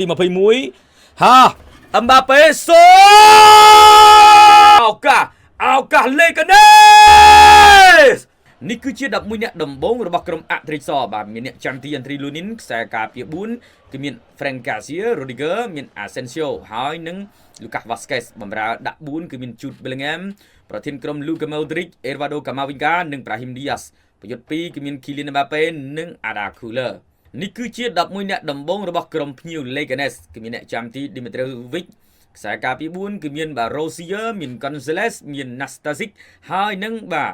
ទី21ហាអឹមបាប៉េសូឱកាសលេកាណេសនេះគឺជា11អ្នកដំបូងរបស់ក្រុមអាត្រីសបាទមានអ្នកចាំទីអាត្រីលូនីនខ្សែការពារ4គឺមាន Frank Garcia Rudiger មាន Asensio ហើយនិង Lucas Vazquez បម្រើដាក់4គឺមាន Jude Bellingham ប្រធានក្រុម Luka Modric Eduardo Camavinga និង Brahim Diaz ប្រយុទ្ធ2គឺមាន Kylian Mbappe និង Arda Güler នេះគឺជា11អ្នកដំបូងរបស់ក្រុមភ្ញៀវ Leganes គឺមានអ្នកចាំទី Dimitrovic ខ្សែការពារ4គឺមានបាទ Rosier មាន Gonzalez មាន Nastasic ហើយនិងបាទ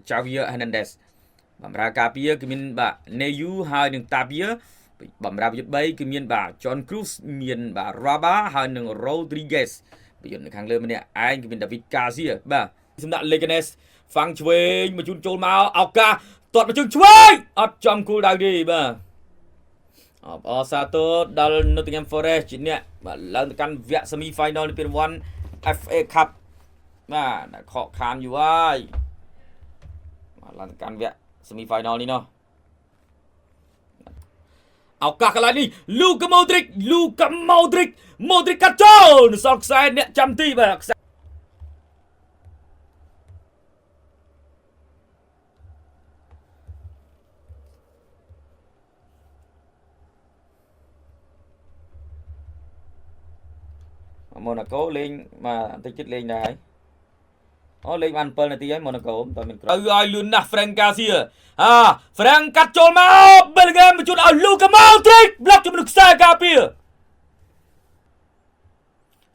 Javier Hernandez បម្រើការពារគឺមានបាទ Neyu ហើយនិង Tapia បម្រើប្រយុទ្ធ3គឺមានបាទ John Cruz មានបាទ Raba ហើយនិង Rodriguez ប្រយុទ្ធនៅខាងលើម្នាក់ឯងគឺមាន David Garcia បាទសម្រាប់ Leganes ហ្វាំងឆ្វេងមកជូនចូលមកឱកាសទាត់មកជើងឆ្វេងអត់ចំគូលដៅទេបាទអបសាទរដល់ Nottingham Forest ជាអ្នកបាទឡើងទៅកាន់វគ្គ semi final នៃពានរង្វាន់ FA Cup បាទខកខានយូរហើយបាទឡើងទៅកាន់វគ្គ semi final នេះនោះឱកាសកន្លែងនេះ Luka Modric កាត់ចូលនៅសល់ខ្សែអ្នកចាំទីបាទMonaco លេងបាទបន្តិចទៀតលេងដែរអូលេងបាន7នាទីហើយ Monaco មិនមានក្រោយឲ្យលឿនណាស់ Frank Garcia Frank កាត់ចូលមក Bellingham បញ្ជូនឲ្យ Luka Modric ប្លុកជាមួយខ្សែការពារ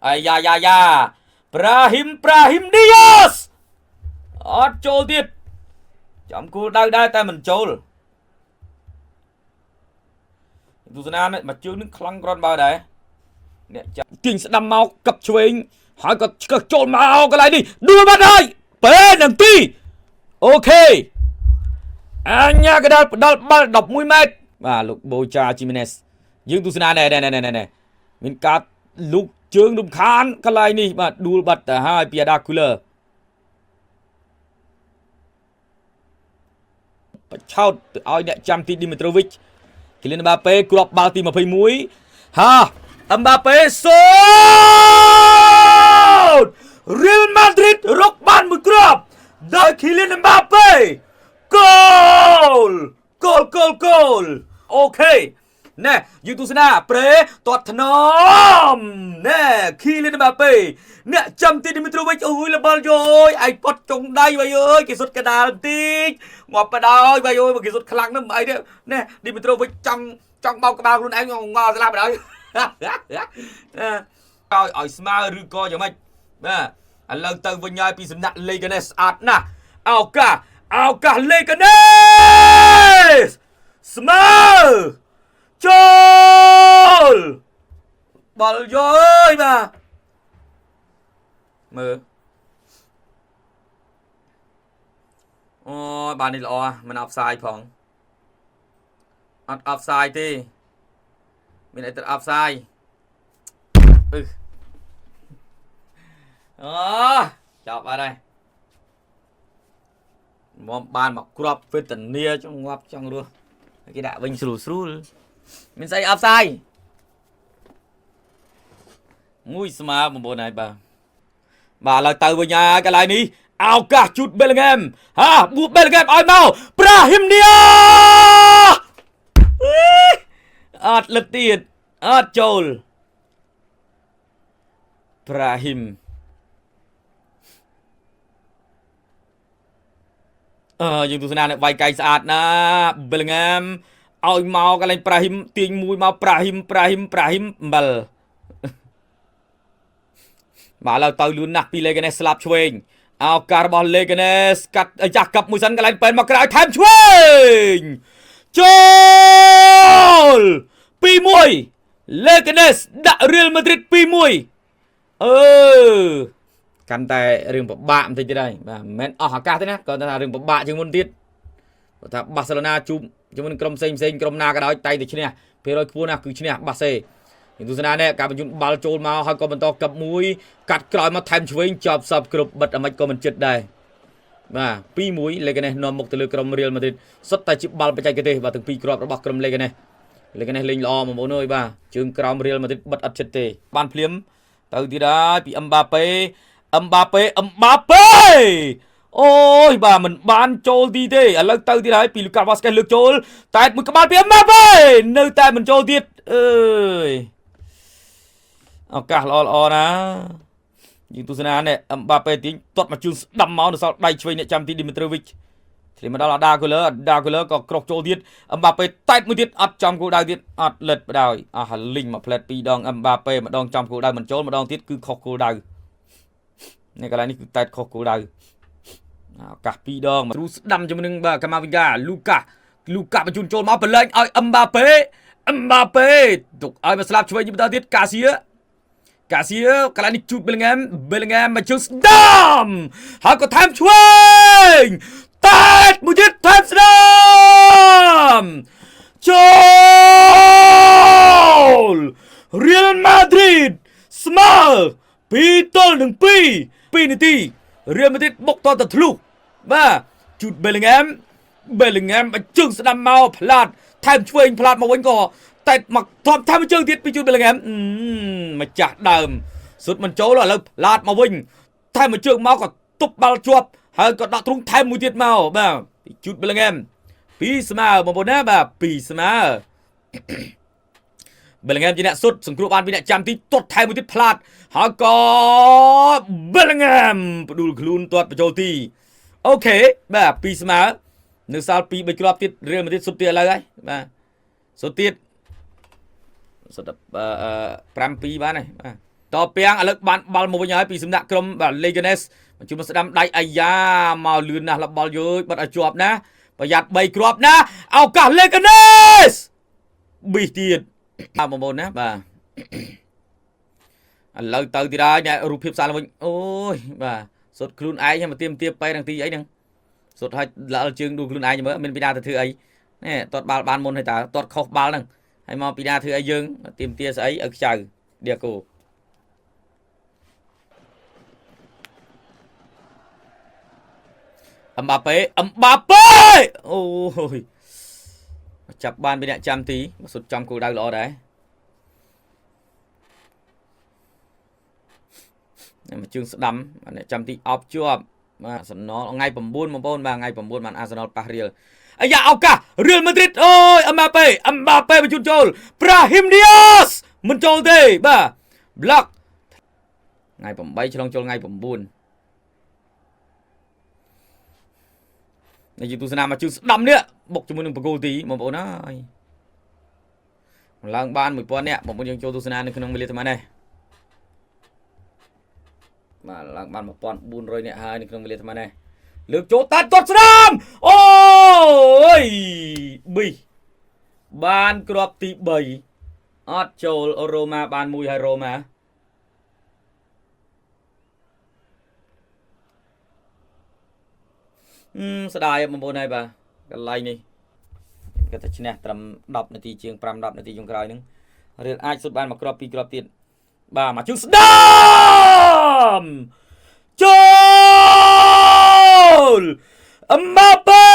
អាយ៉ា Brahim Diaz អត់ចូលទៀតចំគូលដៅដែរតែមិនចូលទស្សនាមកជើងនឹងខ្លាំងក្រន់បើដែរអ្នកចាប់ទាញស្ដាំមកកັບឆ្វេងហើយក៏ឆ្កឹះចូលមកកន្លែងនេះដួលបាត់ហើយពេលនឹងទីអូខេអញ្ញាកដាលផ្ដាល់បាល់11ម៉ែត្របាទលោក Bocha Jimenez យើងទស្សនាណែមានការលូកជើងរំខានកន្លែងនេះបាទដួលបាត់ទៅហើយពី Arda Güler បឆោតទៅឲ្យអ្នកចាំទី Dimitrovic Kylian Mbappe គ្រាប់បាល់ទី21Mbappe សូត Real Madrid រកបានមួយគ្រាប់ដោយ Kylian Mbappe គោលអូខេណែយើងទស្សនាប្រេទាត់ថ្នមណែ Kylian Mbappe អ្នកចាំទី Dimitrovic អូយលបាល់យោយឯងផុតចុងដៃបាយអើយគេសុទ្ធកដាលបន្តិចងាប់បដោយបាយអើយគេសុទ្ធខ្លាំងណាស់មិនអីទេណែ Dimitrovic ចង់បោកក្បាលខ្លួនឯងងល់ស្លាប់បដោយឲ្យស្មើឬក៏យ៉ាងម៉េចបាទឥឡូវទៅវិញហើយពីសំណាក់ Leganes ស្អាតណាស់ឱកាស Leganes ស្មើចូលបាល់យោអើយបាទមើលអូយបាននេះល្អមិនអបសាយផងអត់អបសាយទេមានអីទៅអបសាយចប់អត់ហើយមកបានមកគ្រាប់វេទនាចង់ងាប់ចង់រស់គេដាក់វិញស្រួលមានស្អីអបសាយមួយស្មើ9ហើយបាទឥឡូវទៅវិញហើយកន្លែងនេះឱកាសជូត Bellingham បួក Bellingham ឲ្យមក Brahim Diaz អត់លឹកទៀតអត់ចូល Brahim យើងទស្សនានៅវាយកៃស្អាតណា Bellingham ឲ្យមកកន្លែង Brahim ទាញមួយមក Brahim អំបិលបាទឥឡូវទៅលឿនណាស់ពី Leganes ស្លាប់ឆ្វេងឱកាសរបស់ Leganes កាត់ចាស់កាប់មួយសិនកន្លែងពេនមកក្រោយថែមឆ្វេងចូល2-1 Leganes ដាក់ Real Madrid 2-1កាន់តែរឿងពិបាកបន្តិចទៀតហើយបាទមិនមែនអស់ឱកាសទេណាគាត់ថារឿងពិបាកជាងមុនទៀតគាត់ថា Barcelona ជួបជាមួយនឹងក្រុមផ្សេងក្រុមណាក៏ដោយតែទៅឈ្នះភាគរយខ្ពស់ណាស់គឺឈ្នះ Barca យើងទស្សនានេះការបញ្ជូនបាល់ចូលមកហើយក៏បន្តកັບមួយកាត់ក្រោយមកថែមឆ្វេងជាប់សពគ្រប់បិទអាម៉េចក៏មិនចិត្តដែរបាទ 2-1 Leganes នាំមុខទៅលើក្រុម Real Madrid សុទ្ធតែជាបាល់បច្ចេកទេសបាទទាំងពីរគ្រាប់របស់ក្រុម Leganes លេខនេះលេងល្អបងប្អូនអើយបាទជើងក្រោមរៀលមកទៀតបិទអត់ចិត្តទេបានភ្លាមទៅទៀតហើយពីអឹមបាប៉េអូយបាទមិនបានចូលទីទេឥឡូវទៅទៀតហើយពីលូកាវ៉ាស្កេសលើកចូលតែមួយក្បាលពីអឹមបាប៉េនៅតែមិនចូលទៀតអើយឱកាសល្អណាយើងទស្សនានេះអឹមបាប៉េទាញទាត់មកជើងស្ដាំមកនៅសល់ដៃឆ្វេងអ្នកចាំទីឌីមីត្រូវិចឆ្លៀនមកដល់ដាគូលឺក៏ក្រោកចូលទៀតអឹមបាប៉េតែមួយទៀតអត់ចំគោលដៅទៀតអត់លិតបដ ாய் អស់លីងមកផ្លែត2ដងអឹមបាប៉េម្ដងចំគោលដៅមិនចូលម្ដងទៀតគឺខុសគោលដៅនេះកន្លែងនេះគឺតែខុសគោលដៅឱកាស2ដងមករូស្ដាំជាមួយនឹងបាទកាម៉ាវីយ៉ាលូកាបញ្ជូនចូលមកប្រឡែងឲ្យអឹមបាប៉េទុកឲ្យមកស្លាប់ឆ្វេងបន្តទៀតកាសៀកន្លែងនេះជូតបេលងហ្គេមមកជើងស្ដាំហើយក៏ថែមឆ្វេងតែមួយទៀតថែមស្ដាំចូលរៀលម៉ាឌ្រីតស្មើ2-2 នាទីរៀលម៉ាឌ្រីតបុកតទៅធ្លុះបាទជូតបេលងហ្គេមបញ្ជើងស្ដាំមកផ្លាត់ថែមឆ្វេងផ្លាត់មកវិញក៏តែមកធំថែមជើងទៀតពីជូតបេលងហ្គេមម្ចាស់ដើមសុទ្ធមិនចូលឥឡូវផ្លាត់មកវិញថែមមួយជើងមកក៏ទប់បាល់ជាប់ហើយក៏ដាក់ទ្រង់ថែមមួយទៀតមកបាទពីជូតបេលងហ្គេម2ស្មើបងប្អូនណាបាទ2ស្មើបេលងហ្គេមជាអ្នកសុទ្ធសង្គ្រោះបានពីអ្នកចាំទីទាត់ថែមមួយទៀតផ្លាត់ហើយក៏បេលងហ្គេមផ្ដួលខ្លួនទាត់បញ្ចូលទីអូខេបាទ2ស្មើនៅសល់2 3គ្រាប់ទៀតរៀលមកទៀតសុទ្ធទៀតឥឡូវហើយបាទសុទ្ធទៀតសុទ្ធ5-2បានហើយបាទតពាំងឥឡូវបានបាល់មកវិញហើយពីសំណាក់ក្រុមបាទ Leganes បញ្ជូនមកស្ដាំដៃអាយ៉ាមកលឿនណាស់លបាល់យើបាត់ឲ្យជាប់ណាប្រយ័ត្ន3គ្រាប់ណាឱកាស Leganes ប៊ីសទៀតបងប្អូនណាបាទឥឡូវទៅទៀតហើយអ្នករូបភាពសាឡើងវិញអូយបាទសុទ្ធខ្លួនឯងមកទៀមទៀបបែរនឹងទីអីហ្នឹងសុទ្ធឲ្យល្អជើងដួលខ្លួនឯងមើលមានពីណាទៅធ្វើអីនេះទាត់បាល់បានមុនហើយតើទាត់ខុសបាល់ហ្នឹងហើយមកពីណាធ្វើអីយើងទៀមទាស្អីឲ្យខ្ចៅឌីយ៉ាកូអឹមបាប៉េអូយចាប់បានពីអ្នកចាំទីសុទ្ធចំគោលដៅល្អដែរមកជើងស្ដាំអ្នកចាំទីអប់ជាប់បាទសំណល់ថ្ងៃ9បងប្អូនបាទថ្ងៃ9បានអាសណលប៉ះរៀលអាយ៉ាឱកាសរៀលម៉ាឌ្រីតអូយអឹមបាប៉េបញ្ជូនចូលប្រាហ៊ីមឌីយ៉ាសមិនចូលទេបាទប្លុកថ្ងៃ8ឆ្លងចូលថ្ងៃ9នៅយូទូសនាមកជើងស្ដាំនេះបុកជាមួយនឹងបកគោលទីបងប្អូនអើយឡើងបាន1000នាក់បងប្អូនយើងចូលទស្សនានៅក្នុងវេលាថ្មនេះបាទឡើងបាន1400នាក់ហើយនៅក្នុងវេលាថ្មនេះលើកចូលតាត់ទាត់ស្ដាំអូយប៊ីបានគ្រាប់ទី3អត់ចូលរ៉ូម៉ាបាន1ហើយរ៉ូម៉ាស្ដាយបងប្អូនហើយបាទកន្លែងនេះគាត់តែឈ្នះត្រឹម10នាទីជាង5-10នាទីចុងក្រោយហ្នឹងរៀលអាចសុទ្ធបានមកគ្រាប់2គ្រាប់ទៀតបាទមកជើងស្ដាំចូលអឹមបាប៉េ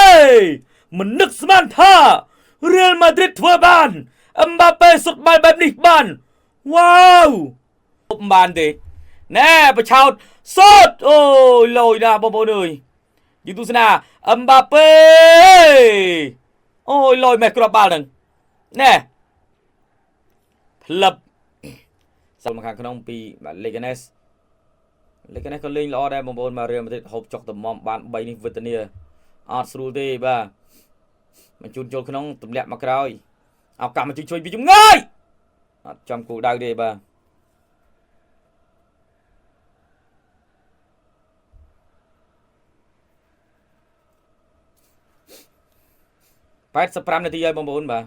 មិននឹកស្មានថារៀលម៉ាឌ្រីតធ្វើបានអឹមបាប៉េសុទ្ធបាល់បែបនេះបានវ៉ាវមិនបានទេណែបឆោតសុទ្ធអូយលយណាបងប្អូនអើយយូទូសនាអឹមបាប៉េអូយលយមេគ្រាប់បាល់ហ្នឹងណែផ្លឹបសល់មកខាងក្នុងពីបាទ Leganes ក៏លេងល្អដែរបងប្អូនមករៀលម៉ាឌ្រីតហូបចុកតំមបាន3នេះវេទនាអត់ស្រួលទេបាទបញ្ជូនចូលក្នុងទម្លាក់មកក្រោយឱកាសមកជួយពីចម្ងាយអត់ចំគោលដៅទេបាទ85នាទីហើយបងប្អូនបាទ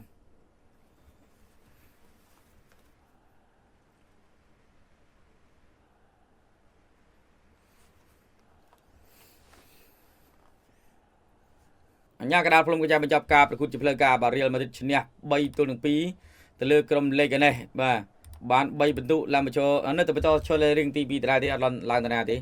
អញ្ញាកដាលភ្លុំក៏ចាំបញ្ចប់ការប្រកួតជាផ្លូវការបាទរៀលម៉ាឌ្រីតឈ្នះ3-2ទៅលើក្រុម Leganes បាទបាន3ពិន្ទុឡើងមកចូលនៅតែបន្តឈរលើរៀងទី2ដដែលទេអត់ឡើងតាណាទេ